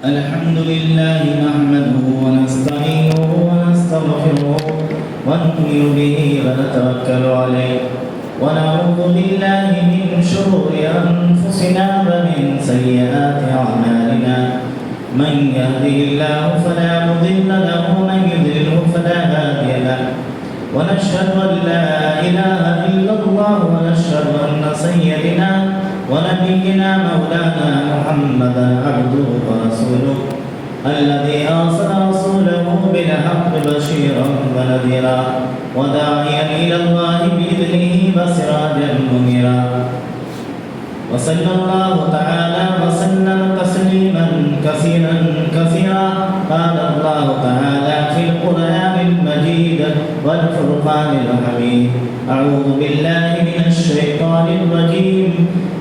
الحمد لله نحمده ونستعينه ونستغفره ونؤمن به ونتوكل عليه ونعوذ بالله من شرور أنفسنا ومن سيئات أعمالنا من يهده الله فلا مضل له ومن يضلله فلا هادي له ونشهد أن لا إله إلا الله ونشهد أن سيدنا ونبينا مولانا محمدا عبده ورسوله الذي أرسل رسوله بالحق بشيرا ونذيرا وداعيا إلى الله بإذنه وسراجا منيرا وصلى الله تعالى وسلم تسليما كثيرا كثيرا قال الله تعالى في القرآن المجيد والفرقان الحميد أعوذ بالله من الشيطان الرجيم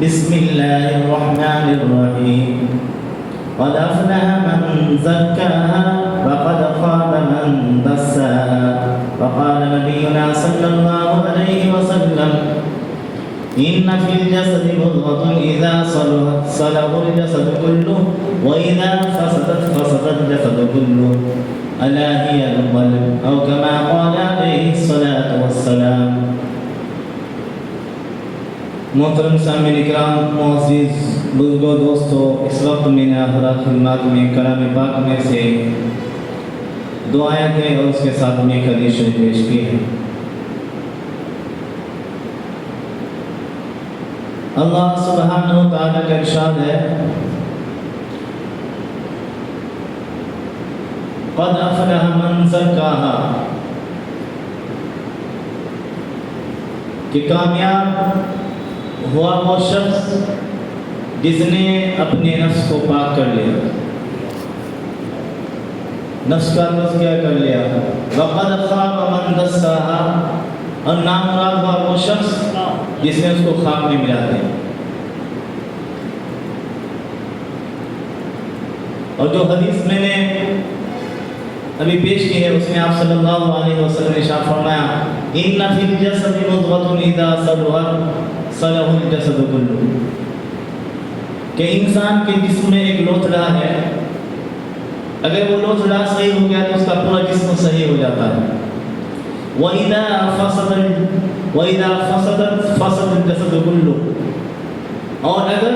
بسم الله الرحمن الرحيم قد أفلح من زكاها وقد خاب من دساها وقال نبينا صلى الله عليه وسلم إن في الجسد مضغة إذا صلحت صلح الجسد كله وإذا فسدت فسد الجسد كله ألا هي القلب أو كما قال عليه الصلاة والسلام. محترم سامعین اکرام، معزز بزرگوں، دوستو، اس وقت میں نے حضرات خدمات میں کلام پاک میں سے دو آیتیں اور اس کے ساتھ میں ایک حدیث شریف پیش کی ہے. اللہ سبحانہ و تعالیٰ کا ارشاد ہے قد افلح من زکاہا، کہ کامیاب ہوا وہ شخص جس نے اپنے نفس کو پاک کر لیا، نفس کا تزکیہ کر لیا. وقد خاب من دساہا، اور نامراد ہوا وہ شخص جس نے اس کو خاک میں ملا دیا. اور جو حدیث میں نے ابھی پیش کی ہے اس میں آپ صلی اللہ علیہ وسلم نے ارشاد فرمایا ان فی الجسد مضغۃ اذا صلحت صلح الجسد کلہ، کہ انسان کے جسم میں ایک لوتھڑا ہے، اگر وہ لوتھڑا صحیح ہو گیا تو اس کا پورا جسم صحیح ہو جاتا ہے. وَإِذَا فَسَدَتْ فَسَدَ الْجَسَدُ كُلُّهُ، اور اگر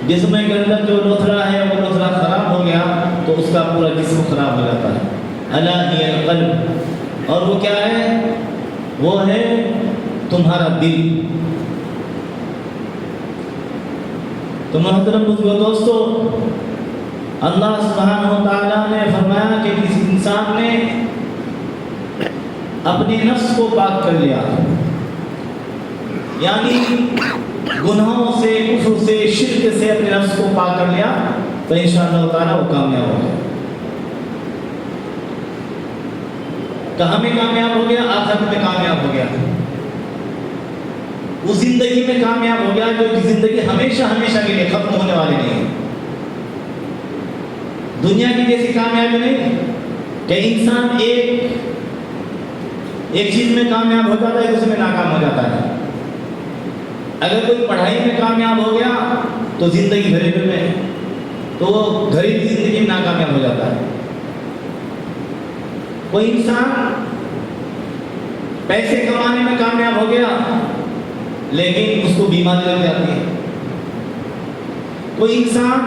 جسم کے اندر جو لوتھڑا ہے وہ لوتھڑا خراب ہو گیا تو اس کا پورا جسم خراب ہو جاتا ہے. أَلَا هِيَ الْقَلْبُ، اور وہ کیا ہے؟ وہ ہے تمہارا دل. تو محترم بزرگوں، دوستو، اللہ سبحانہ و تعالیٰ نے فرمایا کہ کسی انسان نے اپنے نفس کو پاک کر لیا، یعنی گناہوں سے، کفر سے، شرک سے اپنے نفس کو پاک کر لیا تو انشاءاللہ تعالیٰ وہ کامیاب ہو گیا. کہاں میں کامیاب ہو گیا؟ آخرت میں کامیاب ہو گیا، اس زندگی میں کامیاب ہو گیا جو زندگی ہمیشہ ہمیشہ کے لیے ختم ہونے والی نہیں ہے. دنیا کی جیسی کامیابی نہیں کہ انسان ایک چیز میں کامیاب ہو جاتا ہے، دوسرے میں ناکام ہو جاتا ہے. اگر کوئی پڑھائی میں کامیاب ہو گیا تو زندگی گھریلو میں، تو وہ گھریلو زندگی میں ناکامیاب ہو جاتا ہے. کوئی انسان پیسے کمانے میں کامیاب ہو گیا لیکن اس کو بیماری لگ جاتی ہے. کوئی انسان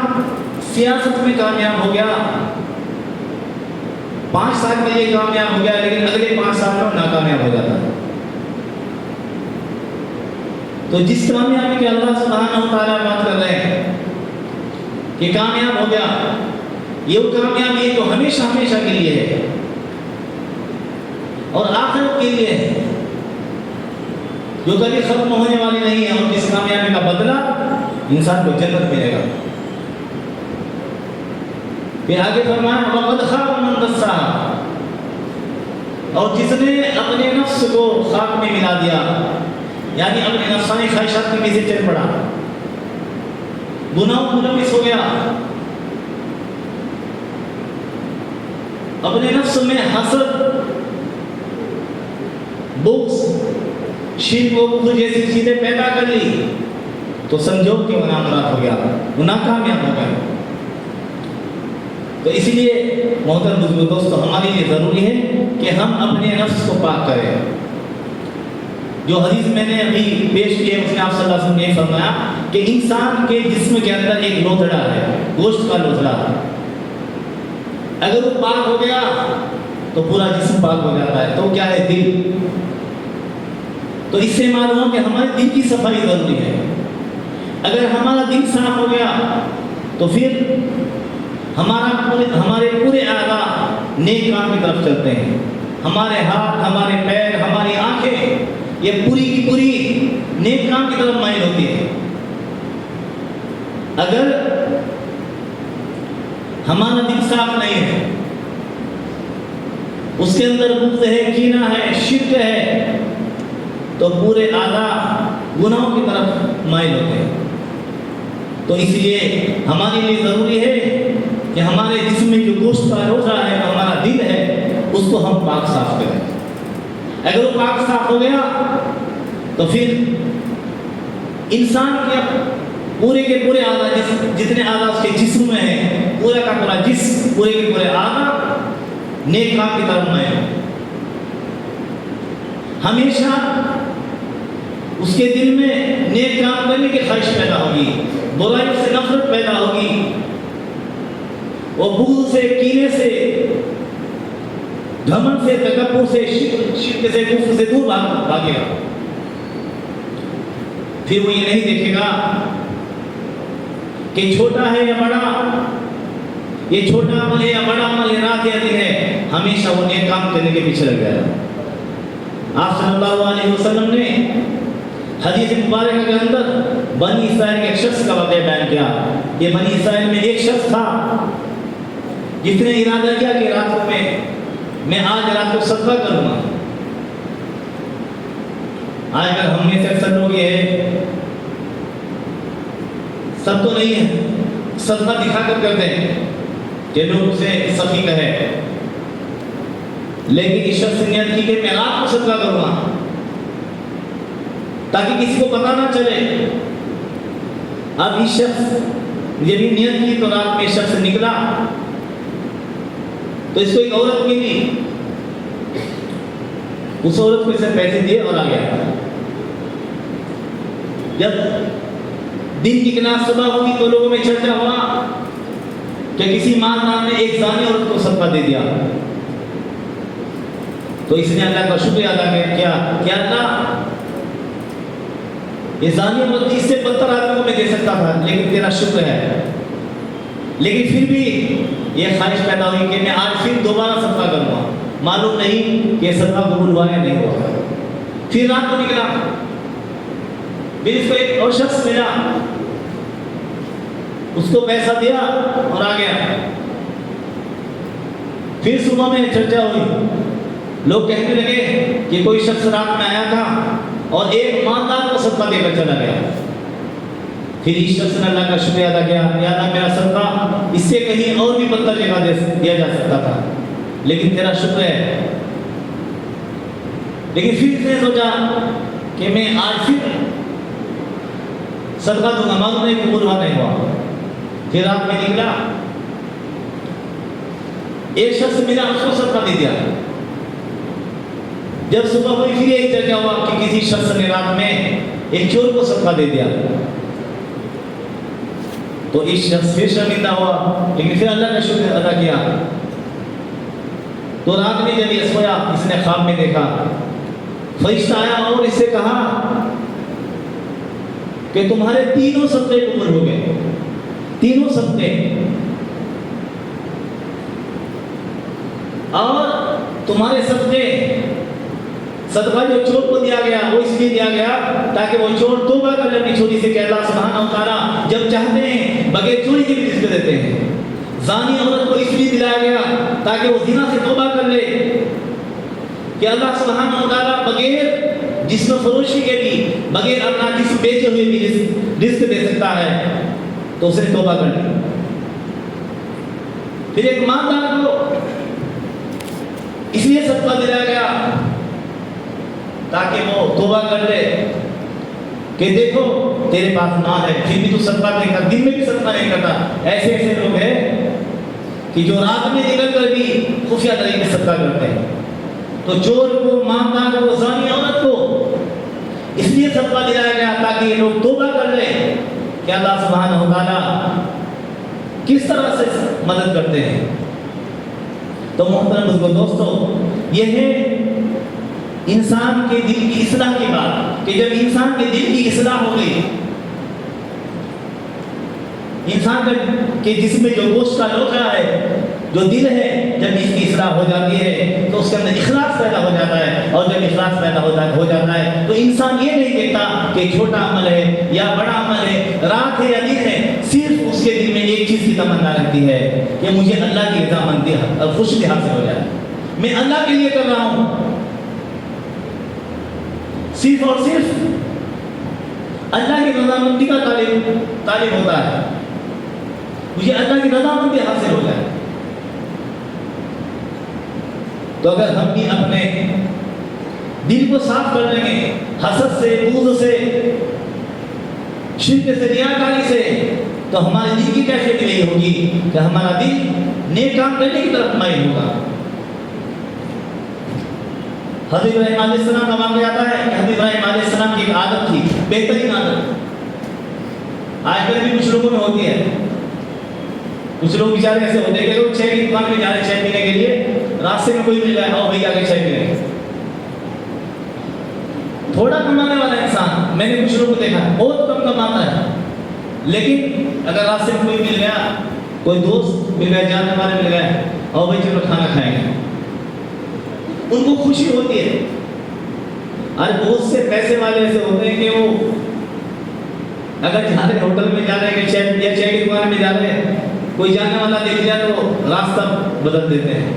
سیاست میں کامیاب ہو گیا، 5 سال کے لیے کامیاب ہو گیا لیکن اگلے 5 سال میں ناکامیاب ہو جاتا ہے. تو جس کامیابی کے اللہ سبحانہ و تعالیٰ بات کر رہے ہیں کہ کامیاب ہو گیا، یہ وہ کامیابی ہے جو ہمیشہ ہمیشہ کے لیے ہے اور آخرت کے لیے ہے، جو کبھی ختم ہونے والی نہیں ہے. اور جس کامیابی کا بدلہ انسان کو جنت ملے گا. پھر آگے فرمایا وَقَدْ خَابَ مَنْ دَسَّاهَا، اور جس نے اپنے نفس کو خاک میں ملا دیا، یعنی اپنے نفسانی خواہشات کے پیچھے چل پڑا، گناہ ملوث ہو گیا، اپنے نفس میں حسد، بغض، شرک و کفر جیسی چیزیں پیدا کر لی تو سمجھو کہ وہ نامراد ہو گیا، وہ ناکامیاب ہو گیا. تو اس لیے محترم بزرگ دوستو ہمارے لیے ضروری ہے کہ ہم اپنے نفس کو پاک کریں. جو حدیث میں نے ابھی پیش کی ہے اس میں آپ صلی اللہ علیہ وسلم نے فرمایا کہ انسان کے جسم کے اندر ایک لوتھڑا ہے، گوشت کا لوتھڑا. اگر وہ پاک ہو گیا تو پورا جسم پاک ہو جاتا ہے. تو کیا ہے؟ دل. تو اس سے معلوم ہو کہ ہمارے دل کی صفائی ضروری ہے. اگر ہمارا دل صاف ہو گیا تو پھر ہمارے پورے اعضاء نیک کام کی طرف چلتے ہیں. ہمارے ہاتھ، ہمارے پیر، ہماری آنکھیں یہ پوری کی پوری نیک کام کی طرف مائل ہوتی ہے. اگر ہمارا دل صاف نہیں ہے، اس کے اندر بغض ہے، کینہ ہے، شرک ہے، تو پورے اعضاء گناہوں کی طرف مائل ہوتے ہیں. تو اس لیے ہمارے لیے ضروری ہے کہ ہمارے جسم میں جو گوشت کا لوتھڑا ہے، ہمارا دل ہے، اس کو ہم پاک صاف کریں. اگر وہ پاک صاف ہو گیا تو پھر انسان کے پورے کے پورے اعضاء، جتنے اعضاء اس کے جسم میں ہیں، پورا کا پورا جسم، پورے کے پورے اعضاء نیک کام کی طرف مائل ہیں. ہمیشہ اس کے دل میں نیک کام کرنے کی خواہش پیدا ہوگی، برائیوں سے نفرت پیدا ہوگی، وہ بغض سے، کینے سے، گھمنڈ سے، تکبر سے، شرک سے، کفر سے دور بھاگے گا. پھر وہ یہ نہیں دیکھے گا کہ چھوٹا ہے یا بڑا، یہ چھوٹا عمل ہے یا بڑا عمل ہے، رات یا دن ہے، ہمیشہ وہ نیک کام کرنے کے پیچھے لگ جائے گا. آپ صلی اللہ علیہ وسلم نے حدیث مبارکہ کے اندر بنی اسرائیل کے ایک شخص کا واقعہ بیان کیا. یہ بنی اسرائیل میں ایک شخص تھا جس نے ارادہ کیا کہ راتوں میں آج رات کو صدقہ کروں گا. آج کل ہم میں سے اکثر لوگ یہ ہے، سب تو نہیں ہے، صدقہ دکھا کر کرتے ہیں کہ لوگ سے سخی کہے، لیکن اس شخص نے نیت کی کہ میں رات کو صدقہ کروں گا تاکہ کسی کو پتہ نہ چلے. اب اس شخص جب بھی نیت کی تو رات میں شخص نکلا تو اس کو ایک عورت ملی. اس عورت کو اسے پیسے دیے اور آ گیا. جب دن کی کلاس صبح ہوگی تو لوگوں میں چرچا ہوا کہ کسی مالدار نے ایک زانی عورت کو صدقہ دے دیا. تو اس نے اللہ کا شکریہ ادا کیا کہ اللہ، یہ زانی عورت اس سے بدتر آدمی کو میں دے سکتا تھا لیکن تیرا شکر ہے. لیکن پھر بھی یہ خواہش پیدا ہوئی کہ میں آج پھر دوبارہ صدقہ کروں گا. معلوم نہیں کہ صدقہ قبول ہوا یا نہیں ہوا. پھر رات کو نکلا، پھر اس کو ایک اور شخص ملا، اس کو پیسہ دیا اور آ گیا. پھر صبح میں چرچا ہوئی، لوگ کہنے لگے کہ کوئی شخص رات میں آیا تھا اور ایک مالدار کو صدقہ دے کر چلا گیا. پھر اس شخص نے اللہ کا شکریہ ادا کیا، یا اللہ میرا صدقہ اس سے کہیں اور بھی بدتر جگہ دیا جا سکتا تھا لیکن تیرا شکر ہے. لیکن پھر اس نے سوچا کہ میں آج پھر صدقہ دوں گا، معلوم نہیں قبول ہوا نہیں ہوا. پھر رات میں نکلا، ایک شخص ملا، اس کو صدقہ دے دیا. جب صبح ہوئی پھر ایک چرچا ہوا کہ کسی شخص نے رات میں ایک چور کو صدقہ دے دیا. تو اس شخص پھر شرمندہ ہوا لیکن پھر اللہ کا شکر ادا کیا. تو رات میں جب یہ سویا، اس نے خواب میں دیکھا فرشتہ آیا اور اس سے کہا کہ تمہارے تینوں صدقے قبول ہو گئے، تینوں صدقے. اور تمہارے صدقہ جو چور کو دیا گیا وہ اس لیے دیا گیا تاکہ وہ چور توبہ کر لے اپنی چوری سے کہ اللہ سبحانہ و تعالیٰ جب چاہتے ہیں بغیر چوری کے بھی رزق دیتے ہیں. زانی عورت کو اس لیے دلایا گیا تاکہ وہ زنا سے توبہ کر لے کہ اللہ سبحانہ و تعالیٰ بغیر جسم فروشی کے بھی، بغیر اپنا جسم بیچے ہوئے بھی رزق دے سکتا ہے، تو اس نے توبہ کر لی. پھر ایک مالدار کو اس لیے صدقہ دلایا گیا تاکہ وہ توبہ کر لے کہ دیکھو تیرے پاس مال ہے پھر بھی تو صدقہ نہیں کرتا، دن میں بھی صدقہ نہیں کرتا. ایسے لوگ ہیں کہ جو رات میں نکل کر بھی خفیہ طریقے سے صدقہ کرتے ہیں. تو چور کو، مالدار کو، زانی عورت کو اس لیے صدقہ دلایا گیا تاکہ یہ لوگ توبہ کر لیں کہ اللہ سبحانہ و تعالیٰ کس طرح سے مدد کرتے ہیں. تو محترم بزرگوں، دوستو، یہ ہے انسان کے دل کی اصلاح کی بات کہ جب انسان کے دل کی اصلاح ہو گئی، انسان کے جسم میں جو گوشت کا لوتھڑا ہے، جو دل ہے، جب اس کی اصلاح ہو جاتی ہے تو اس کے اندر اخلاص پیدا ہو جاتا ہے. اور جب اخلاص پیدا ہو جاتا ہے تو انسان یہ نہیں دیکھتا کہ چھوٹا عمل ہے یا بڑا عمل ہے، رات ہے یا دن ہے، صرف اس کے دل میں ایک چیز کی تمنا رہتی ہے کہ مجھے اللہ کی رضامندی اور خوشی حاصل ہو جائے، میں اللہ کے لیے کر رہا ہوں. صرف اور صرف اللہ کی رضامندی کا طالب ہوتا ہے، مجھے اللہ کی رضامندی حاصل ہو جائے. تو اگر ہم بھی اپنے دل کو صاف کر لیں گے حسد سے، بغض سے، شرک سے، ریاکاری سے، تو ہمارے دل کی کیفیت یہی ہوگی کہ ہمارا دل نیک کام کرنے کی طرف مائل ہوگا. حضرت ابراہیم علیہ السلام کا واقعہ آتا ہے کہ حضرت ابراہیم علیہ السلام کی ایک عادت تھی، بہترین عادت، آج کل بھی کچھ لوگوں میں ہوتی ہے. کچھ لوگ بیچارے ایسے ہوتے ہیں کہ لوگ چائے کی دکان میں جا رہے ہیں چائے پینے کے لیے، راستے میں کوئی مل جائے، آؤ بھائی آگے چائے پینے. تھوڑا کمانے والا انسان، میں نے کچھ لوگوں کو دیکھا ہے بہت کم کماتا ہے، لیکن اگر راستے میں کوئی مل گیا، کوئی دوست مل گیا، جاننے والے مل گئے، آؤ بھائی چلو کھانا کھائیں گے، ان کو خوشی ہوتی ہے. آج بہت سے پیسے والے ایسے ہوتے ہیں کہ وہ اگر جا رہے ہوٹل میں جا رہے ہیں کہ چائے کی دکان میں جا رہے ہیں، کوئی جاننے والا دیکھ جائے تو راستہ بدل دیتے ہیں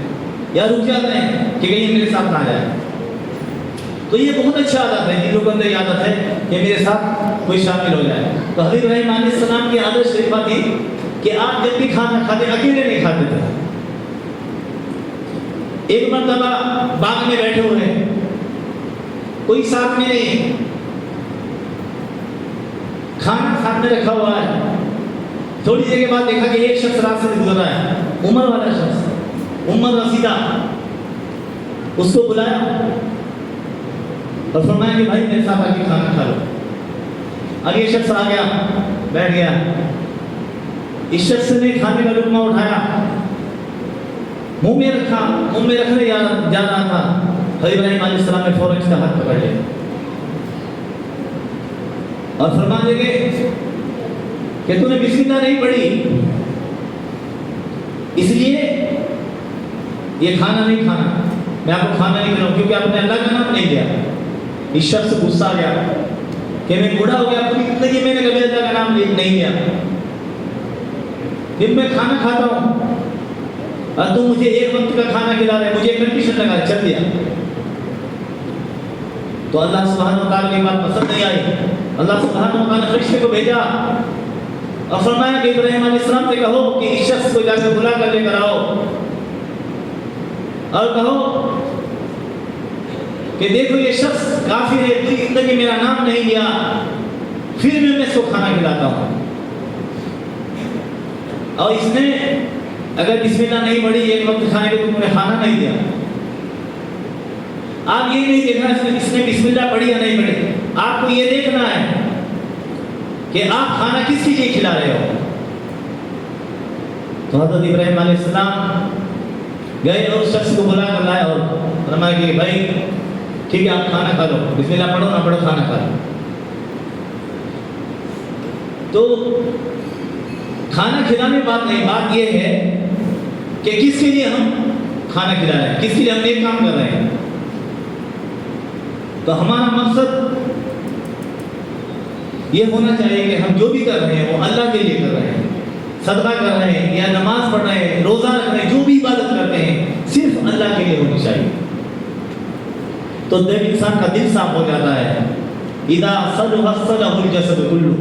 یا رک جاتے ہیں کہ کہیں میرے ساتھ نہ جائے. تو یہ بہت اچھا عادت ہے، دلوں کے اندر یہ عادت ہے کہ میرے ساتھ کوئی شامل ہو جائے. تو حضرت ابراہیم علیہ السلام کی عادت شریفہ تھی کہ آپ جب بھی کھانا کھاتے اکیلے نہیں کھاتے تھے. ایک مرتبہ باغ میں بیٹھے ہوئے ہیں، کوئی ساتھ میں نہیں، کھانا ساتھ میں رکھا ہوا ہے. تھوڑی دیر کے بعد دیکھا کہ ایک شخص راستے سے گزر رہا ہے، عمر والا شخص، عمر رسیدہ. اس کو بلایا اور فرمایا کہ بھائی میرے ساتھ آ کے کھانا کھا لو. اب یہ شخص آ گیا، بیٹھ گیا. اس شخص نے کھانے کا لقمہ اٹھایا، منہ میں رکھا، منہ میں رکھنے جا رہا تھا. حضرت ابراہیم علیہ السلام نے فوراً اس کا ہاتھ پکڑ لیا اور فرمانے لگے کہ تو نے بسم اللہ نہیں پڑھی، اس لیے یہ کھانا نہیں کھانا، میں آپ کو کھانا نہیں کھلاؤں کیونکہ آپ نے اللہ کا نام نہیں لیا. اس شخص سے غصہ آ گیا کہ میں بوڑھا ہو گیا، پوری زندگی میں نے کبھی اللہ کا نام نہیں لیا، پھر میں کھانا کھاتا ہوں اور تم مجھے ایک وقت کا کھانا کھلا رہے، مجھے کنڈیشن لگا، چل دیا. تو اللہ سبحانہ و تعالیٰ کی بات پسند نہیں آئی. اللہ سبحانہ و تعالیٰ نے فرشتے کو بھیجا اور فرمایا کہ ابراہیم علیہ السلام سے کہو کہ اس شخص کو جا کے بلا کر لے کر آؤ اور کہو کہ دیکھو یہ شخص کافر ہے، پوری زندگی میرا نام نہیں لیا، پھر بھی میں اس کو کھانا کھلاتا ہوں. اور اس نے اگر بسم اللہ نہیں پڑھی، ایک وقت کھانے کے تم نے کھانا نہیں دیا. آپ یہ نہیں دیکھنا اس نے بسم اللہ پڑھی یا نہیں پڑھی، آپ کو یہ دیکھنا ہے کہ آپ کھانا کس کے لیے کھلا رہے ہو. تو حضرت ابراہیم علیہ السلام گئے اور اس شخص کو بلا کر لائے اور فرمایا کہ بھائی ٹھیک ہے آپ کھانا کھا لو، بسم اللہ پڑھو نہ پڑھو کھانا کھا لو. تو کھانا کھلانے بات نہیں، بات یہ ہے کہ کس کے لیے ہم کھانا کھلا رہے ہیں، کس کے لیے ہم نیک کام کر رہے ہیں. تو ہمارا مقصد یہ ہونا چاہیے کہ ہم جو بھی کر رہے ہیں وہ اللہ کے لیے کر رہے ہیں، صدقہ کر رہے ہیں یا نماز پڑھ رہے ہیں، روزہ رکھ رہے ہیں، جو بھی عبادت کرتے ہیں صرف اللہ کے لیے ہونی چاہیے. تو جب انسان کا دل صاف ہو جاتا ہے، اذا صلح صلح الجسد كله،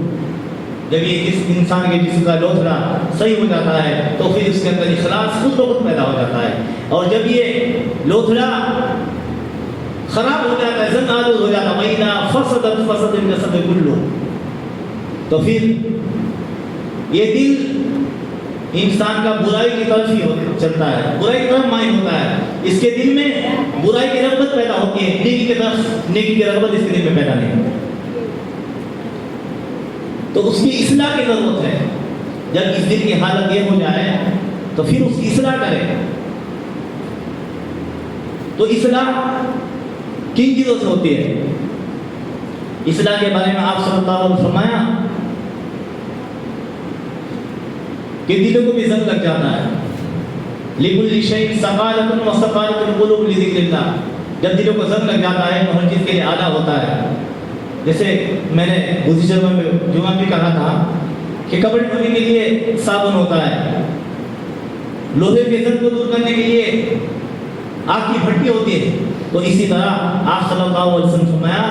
جب یہ اس انسان کے جسم کا لوتھڑا صحیح ہو جاتا ہے تو پھر اس کے اندر اخلاص خود بخود پیدا ہو جاتا ہے. اور جب یہ لوتھڑا خراب ہو جاتا ہے، زن آلود ہو جاتا ہے، وَإِذَا فَسَدَتْ فَسَدَ الْجَسَدُ كُلُّهُ، تو پھر یہ دل انسان کا برائی کی طرف ہی چلتا ہے، برائی کی طرف مائل ہوتا ہے، اس کے دل میں برائی کی رغبت پیدا ہوتی ہے، نیکی کی طرف نیکی کی رغبت اس کے دل میں پیدا نہیں ہوتی۔ تو اس کی اصلاح کی ضرورت ہے۔ جب اس دل کی حالت یہ ہو جائے تو پھر اس کی اصلاح کرے۔ تو اصلاح کن چیزوں سے ہوتی ہے؟ اصلاح کے بارے میں آپ صلی اللہ علیہ وسلم فرمایا کہ دلوں کو بھی زنگ لگ جاتا ہے۔ لِكُلِّ شَيْءٍ سَقَالَةٌ وَسَقَالَةُ الْقُلُوبِ لِذِكْرِ اللَّهِ، جب دلوں کو زنگ لگ جاتا ہے تو ہر چیز کے لیے آلہ ہوتا ہے۔ جیسے میں نے گزشتہ جمعہ بھی کہا تھا کہ کپڑے دھونے کے لیے صابن ہوتا ہے، لوہے کے زنگ کو دور کرنے کے لیے آگ کی بھٹی ہوتی ہے۔ تو اسی طرح آپ صلی اللہ علیہ وسلم فرمایا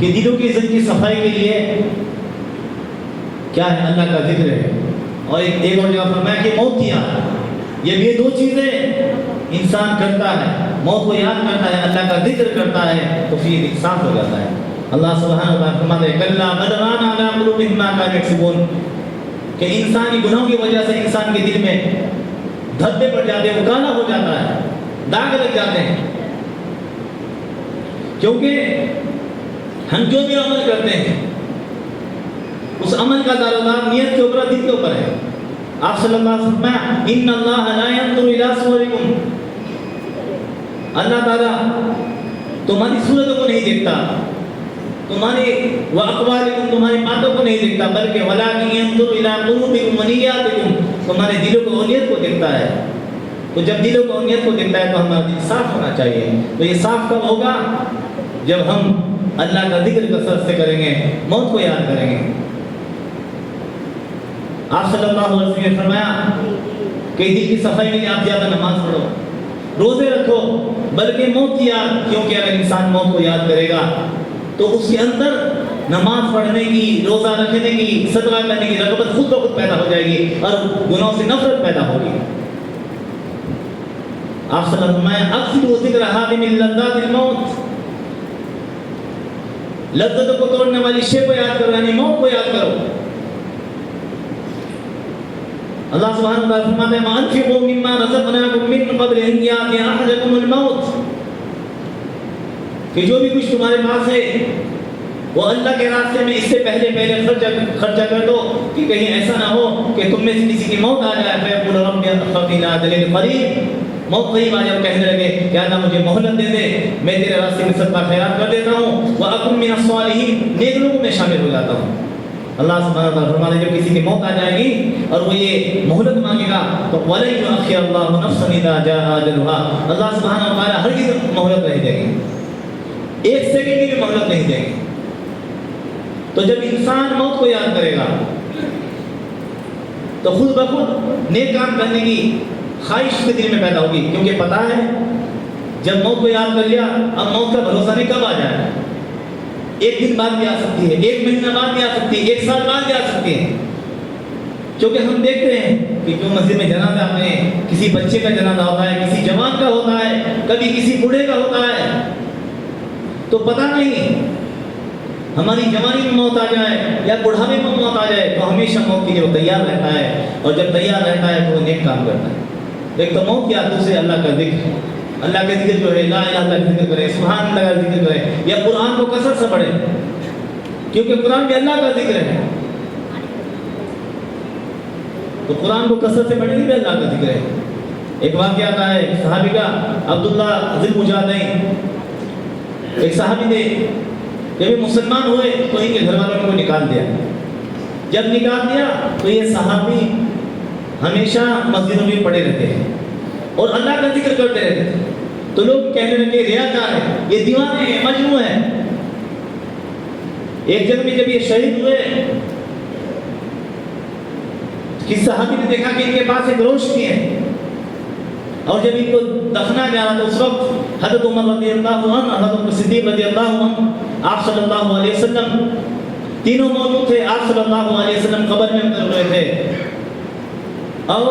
کہ دلوں کی زنگ کی صفائی کے لیے کیا ہے؟ اللہ کا ذکر ہے۔ اور ایک اور جگہ فرمایا کہ موت کی یاد، یہ دو چیزیں انسان کرتا ہے، موت کو یاد کرتا ہے، اللہ کا ذکر کرتا ہے، تو پھر صاف ہو جاتا ہے۔ اللہ سبحانہ و تعالیٰ فرماتے ہیں کلا بل ران علی قلوبہم ما کانوا یکسبون، کہ انسانی گناہوں کی وجہ سے انسان کے دل میں دھبے پڑ جاتے ہیں، وہ کالا ہو جاتا ہے، داغ لگ جاتے ہیں، کیونکہ ہم جو بھی عمل کرتے ہیں اس عمل کا دار و مدار نیت کے اوپر، دل کے اوپر ہے۔ آپ صلی اللہ علیہ وسلم فرمایا ان اللہ لا ينظر الى صورکم، اللہ تعالیٰ تمہاری صورتوں کو نہیں دیکھتا، تمہاری واقوالکم، تمہاری باتوں کو نہیں دیکھتا، بلکہ ولکن ينظر الى قلوبکم ونیاتکم، تمہارے دلوں کو اور نیت کو دیکھتا ہے۔ تو جب دلوں کو اور نیت کو دیکھتا ہے تو ہمارا دل صاف ہونا چاہیے۔ تو یہ صاف کب ہوگا؟ جب ہم اللہ کا ذکر کثرت سے کریں گے، موت کو یاد کریں گے۔ آپ صلی اللہ علیہ وسلم نے فرمایا کہ دل کی صفائی کے لیے آپ زیادہ نماز پڑھو، روزے رکھو، بلکہ موت کی یاد، کیونکہ اگر انسان موت کو یاد کرے گا تو اس کے اندر نماز پڑھنے کی، روزہ رکھنے کی، صدقہ کرنے کی رغبت خود بخود پیدا ہو جائے گی اور گناہوں سے نفرت پیدا ہوگی۔ آپ صلی اللہ علیہ وسلم نے اکثروا ذکر حاتم لذات الموت، لذتوں کو توڑنے والی شے کو یاد کرو، یعنی موت کو یاد کرو۔ اللہ سبحانہ و تعالیٰ فرماتے ہیں وَأَنفِقُوا مِمَّا رَزَقْنَاكُم مِّن قَبْلِ أَن يَأْتِيَ أَحَدَكُمُ الْمَوْتُ، کہ جو بھی کچھ تمہارے پاس ہے وہ اللہ کے راستے میں اس سے پہلے خرچہ کر دو، کہ کہیں ایسا نہ ہو کہ تم میں سے کسی کی موت آ جائے فَيَقُولُ رَبِّ أَخِّرْنِي إِلَىٰ أَجَلٍ قَرِيبٍ، موت قریب آ جائے، کہنے لگے کہ اللہ مجھے مہلت دے دے، میں تیرے راستے میں صدقہ خیرات کر دیتا ہوں، وَأَكُن مِّنَ الصَّالِحِينَ، نیک لوگوں میں شامل ہو جاتا ہوں۔ اللہ سبحانہ وتعالیٰ فرماتے ہیں جب کسی کی موت آ جائے گی اور وہ یہ مہلت مانگے گا تو وَلَن يُؤَخِّرَ اللَّهُ نَفْسًا إِذَا جَاءَ أَجَلُهَا، اللہ سبحانہ وتعالیٰ ہرگز مہلت نہیں دے گی، ایک سیکنڈ کی بھی مہلت نہیں دے گی۔ تو جب انسان موت کو یاد کرے گا تو خود بخود نیک کام کرنے کی خواہش کے دل میں پیدا ہوگی، کیونکہ پتہ ہے جب موت کو یاد کر لیا اب موت کا بھروسہ نہیں کب آ جائے، ایک دن بعد بھی آ سکتی ہے، ایک مہینہ بعد بھی آ سکتی ہے، ایک سال بعد بھی آ سکتی ہے۔ کیونکہ ہم دیکھتے ہیں کہ جو مسجد میں جنازہ اپنے کسی بچے کا جنازہ ہوتا ہے، کسی جوان کا ہوتا ہے، کبھی کسی بوڑھے کا ہوتا ہے، تو پتہ نہیں ہماری جوانی میں موت آ جائے یا بڑھاپے میں موت آ جائے، تو ہمیشہ موت کے لیے وہ تیار رہتا ہے، اور جب تیار رہتا ہے تو وہ نیک کام کرتا ہے۔ ایک تو موت کی یاد، دوسرے اللہ کا ذکر، اللہ کا ذکر جو ہے لا الہ الا اللہ کا ذکر کرے، سبحان اللہ کا ذکر کرے، یا قرآن کو کثرت سے پڑھے، کیونکہ قرآن میں اللہ کا ذکر ہے، تو قرآن کو کثرت سے پڑھنے بھی اللہ کا ذکر ہے۔ ایک واقعہ آتا ہے صحابی کا، عبداللہ ذی المجادین، ایک صحابی تھے، جب یہ مسلمان ہوئے تو ان کے گھر والوں نے کو نکال دیا۔ جب نکال دیا تو یہ صحابی ہمیشہ مسجدوں میں پڑے رہتے ہیں اور اللہ کا ذکر کرتے رہتے تھے، تو لوگ کہنے لگے ریاکار ہے، یہ دیوانے ہیں، مجنون ہیں۔ ایک جگہ میں جب یہ شہید ہوئے، کسی صحابی نے دیکھا کہ ان کے پاس ایک روشنی ہے، اور جب ان کو دفنا جا رہا تو اس وقت حضرت عمر رضی اللہ عنہ، حضرت صدیق رضی اللہ عنہ، آپ صلی اللہ علیہ وسلم تینوں موجود تھے۔ آپ صلی اللہ علیہ وسلم قبر میں اتر ہوئے تھے، اور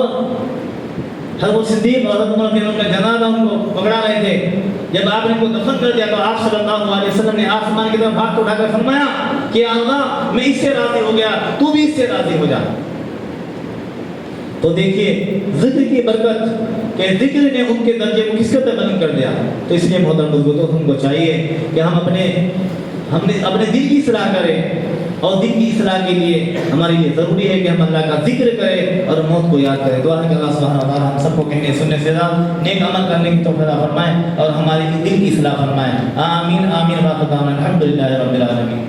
حضرت صدیق اور حضرت عمر نے ان کا جنازہ ان کو پکڑا رہے تھے۔ جب آپ نے ان کو دفن کر دیا تو آپ صلی اللہ علیہ وسلم نے آسمان کی طرف ہاتھ اٹھا کر فرمایا کہ اللہ میں اس سے راضی ہو گیا، تو بھی اس سے راضی ہو جا۔ تو دیکھیے ذکر کی برکت کہ ذکر نے ان کے درجے کو کس قدر بلند کر دیا. تو اس لیے محترم بزرگوں ہم کو چاہیے کہ ہم اپنے دل کی اصلاح کریں، اور دل کی اصلاح کے لیے ہمارے لیے ضروری ہے کہ ہم اللہ کا ذکر کریں اور موت کو یاد کریں. دعا ہے کہ اللہ سبحانہ و تعالیٰ ہم سب کو کہنے سننے سے نیک عمل کرنے کی توفیق عطا فرمائے اور ہماری دل کی اصلاح فرمائے. آمین آمین. الحمد للہ رب العالمین.